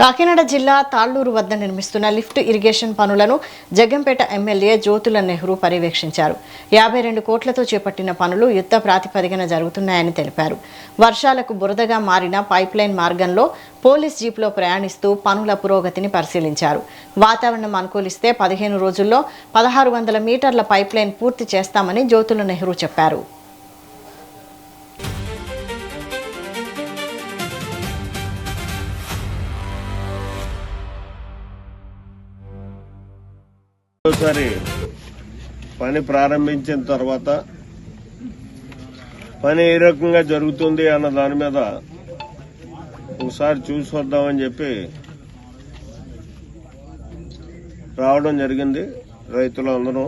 కాకినాడ జిల్లా తాళ్లూరు వద్ద నిర్మిస్తున్న లిఫ్ట్ ఇరిగేషన్ పనులను జగ్గంపేట ఎమ్మెల్యే జ్యోతుల నెహ్రూ పర్యవేక్షించారు. 52 కోట్లతో చేపట్టిన పనులు యుద్ధ ప్రాతిపదికన జరుగుతున్నాయని తెలిపారు. వర్షాలకు బురదగా మారిన పైప్లైన్ మార్గంలో పోలీస్ జీప్లో ప్రయాణిస్తూ పనుల పురోగతిని పరిశీలించారు. వాతావరణం అనుకూలిస్తే 15 రోజుల్లో 1600 మీటర్ల పైప్లైన్ పూర్తి చేస్తామని జ్యోతుల నెహ్రూ చెప్పారు. ఒకసారి పని ప్రారంభించిన తర్వాత పని ఏ రకంగా జరుగుతుంది అన్న దాని మీద ఒకసారి చూసి వద్దామని చెప్పి రావడం జరిగింది. రైతులు అందరూ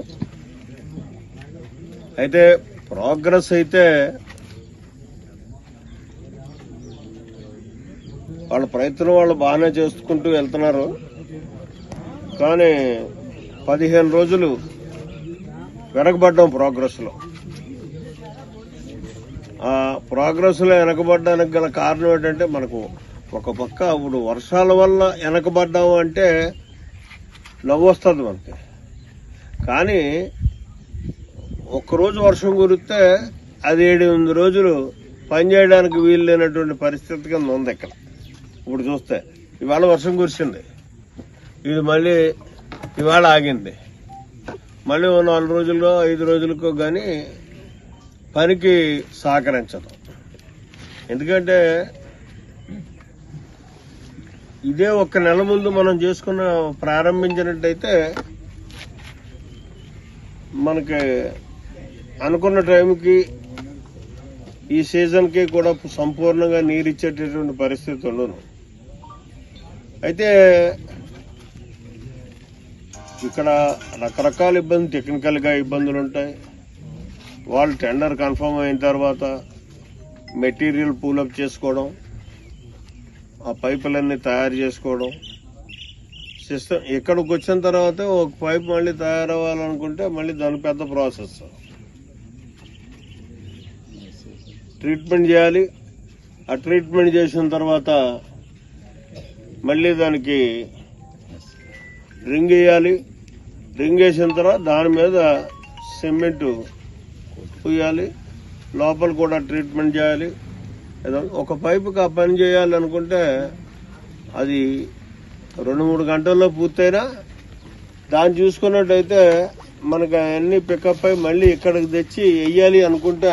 అయితే ప్రోగ్రెస్ అయితే వాళ్ళ ప్రయత్నం వాళ్ళు బాగానే చేసుకుంటూ వెళ్తున్నారు. కానీ 15 రోజులు వెనకబడ్డాం ప్రోగ్రెస్ లో. ఆ ప్రోగ్రెస్ లో వెనకబడ్డానికి గల కారణం ఏంటంటే మనకు ఒక పక్క ఇప్పుడు వర్షాల వల్ల వెనకబడ్డాము అంటే నవ్వు వస్తుంది మనకి. కానీ ఒక్కరోజు వర్షం కురిస్తే అది 7-8 రోజులు పనిచేయడానికి వీలు లేనటువంటి పరిస్థితి కింద ఉంది. ఇక్కడ ఇప్పుడు చూస్తే ఇవాళ వర్షం కురిసింది, ఇది మళ్ళీ ఇవాళ ఆగింది, మళ్ళీ 4 రోజుల్లో 5 రోజులకో గాని పనికి సహకరించదు. ఎందుకంటే ఇదే ఒక్క నెల ముందు మనం ప్రారంభించినట్టయితే మనకి అనుకున్న టైంకి ఈ సీజన్కి కూడా సంపూర్ణంగా నీరిచ్చేటటువంటి పరిస్థితి ఉండదు. అయితే ఇక్కడ రకరకాల ఇబ్బందులు, టెక్నికల్ గా ఇబ్బందులు ఉంటాయి. వాళ్ళు టెండర్ కన్ఫర్మ్ అయిన తర్వాత మెటీరియల్ పూలప్ చేసుకోవడం, ఆ పైపులన్నీ తయారు చేసుకోవడం, సిస్టమ్ ఇక్కడికి వచ్చిన తర్వాత ఒక పైప్ మళ్ళీ తయారవ్వాలనుకుంటే మళ్ళీ దాని పెద్ద ప్రాసెస్. ట్రీట్మెంట్ చేయాలి, ఆ ట్రీట్మెంట్ చేసిన తర్వాత మళ్ళీ దానికి రింగ్ వేయాలి, రింగ్ వేసిన తర్వాత దాని మీద సిమెంట్ పూయాలి, లోపల కూడా ట్రీట్మెంట్ చేయాలి. ఒక పైపుకి ఆ పని చేయాలి అనుకుంటే అది 2-3 గంటల్లో పూర్తయినా దాన్ని చూసుకున్నట్టయితే మనకు అన్ని పికప్ అయి మళ్ళీ ఇక్కడికి తెచ్చి వెయ్యాలి అనుకుంటే